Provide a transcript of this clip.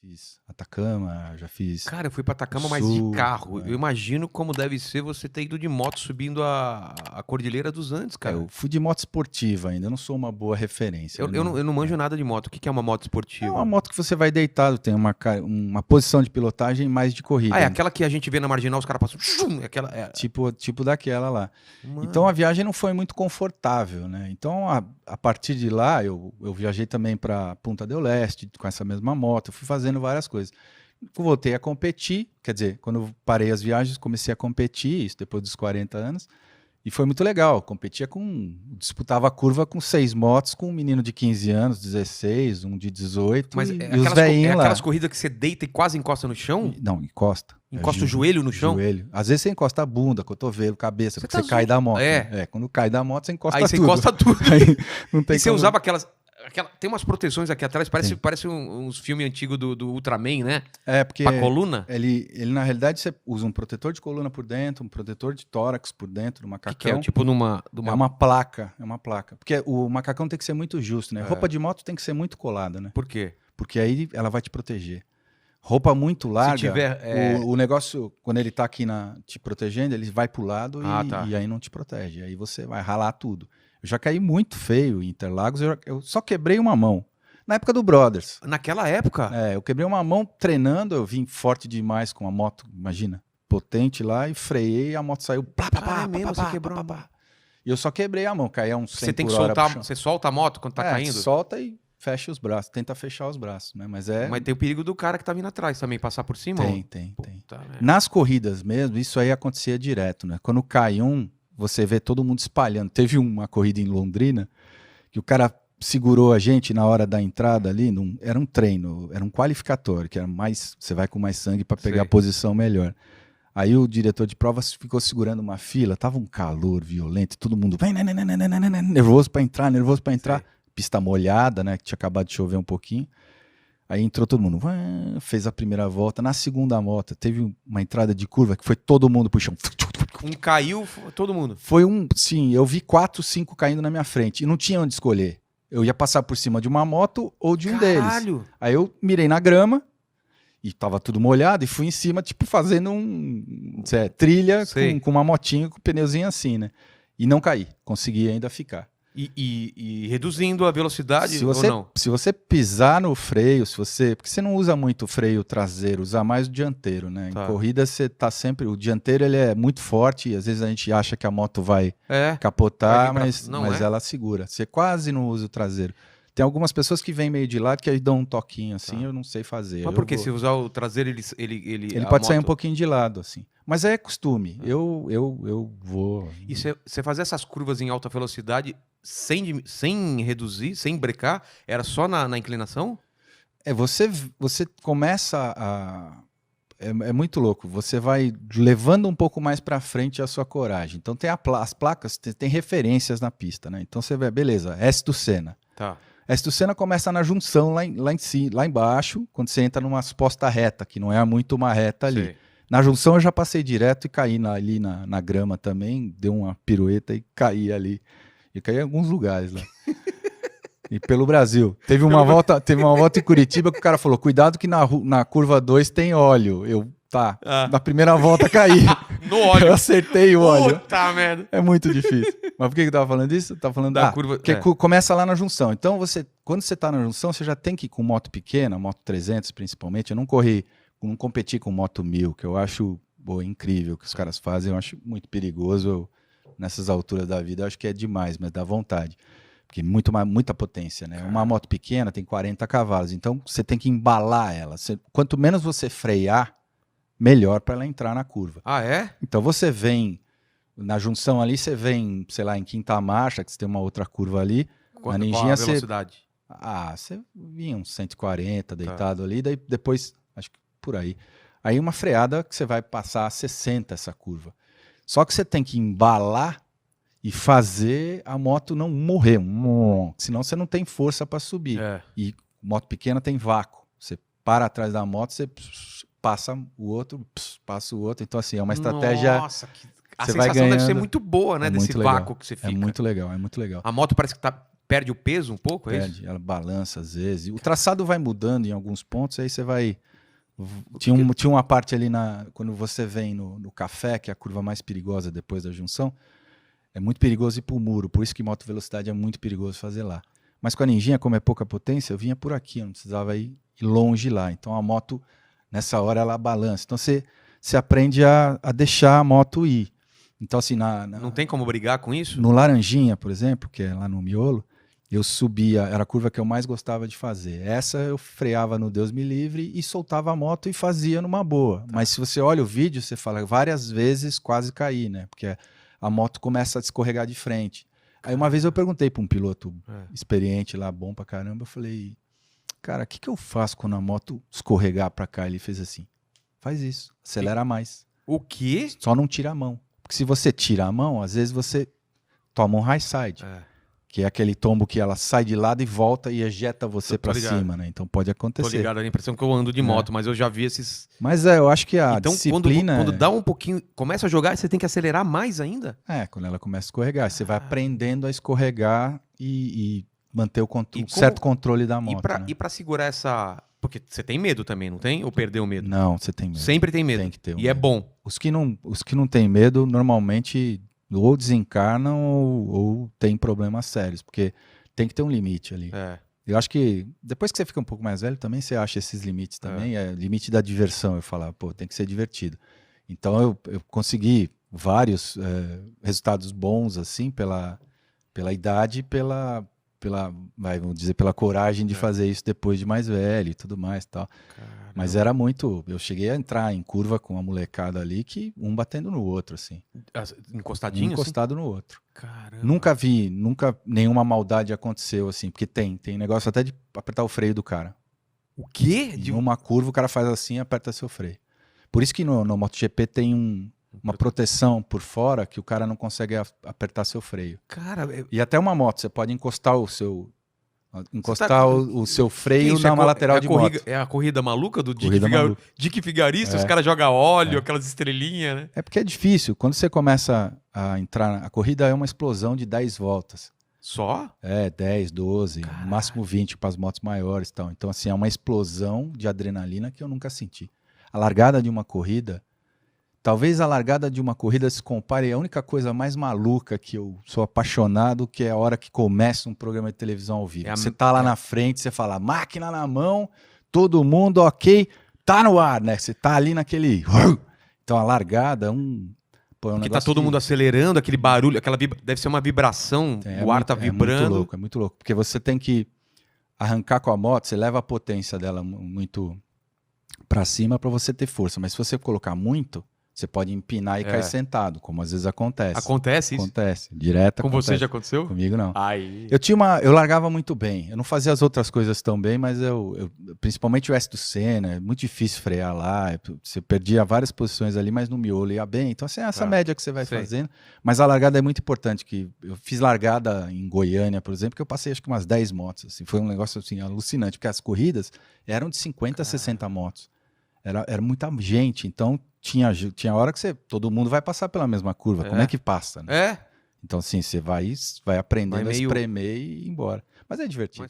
Fiz Atacama, já fiz Cara, eu fui pra Atacama, o mas de Sul, carro. né. Eu imagino como deve ser você ter ido de moto subindo a Cordilheira dos Andes, cara. Eu fui de moto esportiva ainda, eu não sou uma boa referência, Eu não manjo nada de moto. O que que é uma moto É esportiva? uma moto que você vai deitado, tem uma posição de pilotagem mais de corrida. Ah, é aquela que a gente vê na Marginal, os caras passam... Shum, aquela... Tipo daquela lá. Mano. Então a viagem não foi muito confortável, né? Então a partir de lá eu viajei também para Punta del Este com essa mesma moto, eu fui fazendo várias coisas. Voltei a competir, quer dizer, quando eu parei as viagens, comecei a competir, isso depois dos 40 anos, e foi muito legal. Disputava a curva com 6 motos, com um menino de 15 anos, 16, um de 18, Mas e é os velhinhos lá. aquelas corridas que você deita e quase encosta no chão? Não, encosta. Encosta o joelho no chão? Joelho. Às vezes você encosta a bunda, cotovelo, cabeça, Você porque tá você cai da moto. É. Né? Quando cai da moto, você encosta Aí tudo. você encosta tudo. Aí não tem E você como- usava aquelas... Tem umas proteções aqui atrás, Tem. parece uns filmes antigos do Ultraman, né? É, porque Pra coluna. ele, na realidade, você usa um protetor de coluna por dentro, um protetor de tórax por dentro do O macacão. que é? Tipo numa... É uma placa, é uma placa. Porque o macacão tem que ser muito justo, né? É. Roupa de moto tem que ser muito colada, né? Por quê? Porque aí ela vai te proteger. Roupa muito larga, tiver, o negócio, quando ele tá aqui te protegendo, ele vai pro lado Tá. e aí não te protege. Aí você vai ralar tudo. Eu já caí muito feio em Interlagos, eu só quebrei uma mão. Na época do Brothers. Naquela época? Eu quebrei uma mão treinando, eu vim forte demais com a moto, imagina, potente lá, e freiei e a moto saiu. Cara, é mesmo, você quebrou a mão. E eu só quebrei a mão, caía uns 100 Você tem que por hora pro soltar... chão. Você solta a moto quando tá caindo? Solta e fecha os braços, tenta fechar os braços, né? Mas Mas tem o perigo do cara que tá vindo atrás também, passar por cima? Tem. Puta, né? Nas corridas mesmo, isso aí acontecia direto, né? Quando cai um, você vê todo mundo espalhando. Teve uma corrida em Londrina que o cara segurou a gente na hora da entrada ali, era um treino, era um qualificatório, que era mais, você vai com mais sangue para pegar Sei. a posição melhor. Aí o diretor de provas ficou segurando uma fila, tava um calor violento, todo mundo nervoso para entrar, Sei. pista molhada, né, que tinha acabado de chover um pouquinho. Aí entrou todo mundo, fez a primeira volta. Na segunda volta, teve uma entrada de curva que foi todo mundo pro chão. Um caiu, todo mundo. Sim, eu vi 4, 5 caindo na minha frente e não tinha onde escolher. Eu ia passar por cima de uma moto ou de um deles. Caralho! Aí eu mirei na grama e tava tudo molhado e fui em cima, tipo, fazendo trilha Sei. com uma motinha com o pneuzinho assim, né? E não caí, consegui ainda ficar. E reduzindo a velocidade ou não? Se você pisar no freio, porque você não usa muito o freio traseiro, usa mais o dianteiro, né? Tá. Em corrida você tá sempre, o dianteiro ele é muito forte e às vezes a gente acha que a moto vai É. capotar, Vai vir pra- mas não é? ela segura. Você quase não usa o traseiro. Tem algumas pessoas que vêm meio de lado que aí dão um toquinho assim, Tá. eu não sei fazer. Mas por que? Se usar o traseiro, ele Ele a pode sair um moto- pouquinho de lado assim. Mas é costume. Eu vou. E você fazer essas curvas em alta velocidade sem reduzir, sem brecar, era só na inclinação? Você começa a. É muito louco. Você vai levando um pouco mais para frente a sua coragem. Então tem as placas, tem referências na pista, né? Então você vê, beleza, S do Senna. Tá. S do Senna começa na junção lá embaixo, quando você entra numa suposta reta, que não é muito uma reta ali. Sei. Na junção eu já passei direto e caí ali na grama também, deu uma pirueta e caí ali. E caí em alguns lugares lá. E pelo Brasil. Teve uma volta em Curitiba que o cara falou: cuidado que na curva 2 tem óleo. Na primeira volta caí. No óleo. Eu acertei o óleo. Puta merda. É muito difícil. Mas por que eu tava falando isso? Eu tava falando Da curva. porque começa lá na junção. Então, quando você tá na junção, você já tem que ir com moto pequena, moto 300 principalmente. Eu não competi com moto 1000, que eu acho incrível o que os caras fazem. Eu acho muito perigoso. Nessas alturas da vida, eu acho que é demais, mas dá vontade. Porque muita potência, né? Uma moto pequena tem 40 cavalos, então você tem que embalar ela. Quanto menos você frear, melhor para ela entrar na curva. Ah, é? Então você vem na junção ali, você vem, sei lá, em quinta marcha, que você tem uma outra curva ali. Qual na ninjinha a velocidade? você vinha uns 140 deitado ali, daí depois, acho que por aí. Aí uma freada que você vai passar a 60 essa curva. Só que você tem que embalar e fazer a moto não morrer, senão você não tem força para subir. É. E moto pequena tem vácuo. Você para atrás da moto, você passa o outro, passa o outro. Então, assim, é uma estratégia. Nossa, a você vai sensação deve ser ganhando. muito boa, né? É desse muito legal. vácuo que você fica. É muito legal, é muito legal. A moto parece que tá Perde o peso um pouco, é isso? Perde, ela balança às vezes. O traçado vai mudando em alguns pontos, aí você vai... Tinha uma parte ali, quando você vem no café, que é a curva mais perigosa depois da junção, é muito perigoso ir pro muro, por isso que moto velocidade é muito perigoso fazer lá. Mas com a Ninjinha, como é pouca potência, eu vinha por aqui, eu não precisava ir longe lá. Então a moto, nessa hora, ela balança. Então você aprende a deixar a moto ir. Então assim, Não tem como brigar com isso? no Laranjinha, por exemplo, que é lá no miolo, eu subia, era a curva que eu mais gostava de fazer. Essa eu freava no Deus me livre e soltava a moto e fazia numa boa. Tá. Mas se você olha o vídeo, você fala várias vezes quase caí, né? Porque a moto começa a escorregar de frente. Aí uma vez eu perguntei para um piloto experiente lá, bom pra caramba, eu falei, cara, o que eu faço quando a moto escorregar pra cá? Ele fez assim, faz isso, acelera mais. O quê? Só não tira a mão. Porque se você tira a mão, às vezes você toma um high side. Que é aquele tombo que ela sai de lado e volta e ejeta você pra cima, né? Então pode acontecer. Tô ligado, a impressão que eu ando de moto, mas eu já vi esses... Mas eu acho que a então, disciplina... quando dá um pouquinho, começa a jogar, você tem que acelerar mais ainda? quando ela começa a escorregar. Você vai aprendendo a escorregar e manter o certo controle da moto. E pra segurar essa... Porque você tem medo também, não tem? Ou perdeu o medo? Não, você tem medo. Sempre tem medo. Tem que ter e é bom. Os que não têm medo, normalmente ou desencarnam ou tem problemas sérios, porque tem que ter um limite ali. Eu acho que depois que você fica um pouco mais velho, também você acha esses limites também. É limite da diversão, eu falar, tem que ser divertido. Então eu consegui vários resultados bons, assim, pela idade e vamos dizer, pela coragem de fazer isso depois de mais velho e tudo mais e tal. Caramba. Mas era muito... Eu cheguei a entrar em curva com uma molecada ali, que um batendo no outro, assim. Encostadinho, encostado no outro. Caramba. Nunca nenhuma maldade aconteceu, assim, porque tem negócio até de apertar o freio do cara. O quê? Em uma curva o cara faz assim e aperta seu freio. Por isso que no MotoGP tem uma proteção por fora que o cara não consegue apertar seu freio. Cara, E até uma moto, você pode encostar o seu freio numa lateral de moto. É a corrida maluca do Corrida Dick Vigarista? Os caras jogam óleo, aquelas estrelinhas, né? É porque é difícil. Quando você começa a entrar... A corrida é uma explosão de 10 voltas. Só? 10, 12, Caralho. no máximo 20 para as motos maiores e tal. Então, assim, é uma explosão de adrenalina que eu nunca senti. A largada de uma corrida... Talvez a largada de uma corrida se compare à única coisa mais maluca que eu sou apaixonado, que é a hora que começa um programa de televisão ao vivo. Você tá lá na frente, você fala, máquina na mão, todo mundo ok, tá no ar, né? Você tá ali naquele... Então a largada é um Porque tá todo mundo acelerando, aquele barulho, deve ser uma vibração, o ar tá vibrando. É muito louco, porque você tem que arrancar com a moto, você leva a potência dela muito para cima para você ter força, mas se você colocar muito... Você pode empinar e cair sentado, como às vezes acontece. Acontece isso? Acontece, direto. Com você já aconteceu? Comigo não. Ai. Eu largava muito bem. Eu não fazia as outras coisas tão bem, mas principalmente o S do Senna, é muito difícil frear lá. Você perdia várias posições ali, mas no miolo ia bem. Então, assim, essa média que você vai fazendo. Mas a largada é muito importante. Que eu fiz largada em Goiânia, por exemplo, que eu passei acho que umas 10 motos. Assim, foi um negócio assim, alucinante, porque as corridas eram de 50 a 60 motos. Era muita gente, então tinha hora que todo mundo vai passar pela mesma curva. Como é que passa, né? Então, assim, você vai aprendendo a espremer e ir embora. Mas é divertido.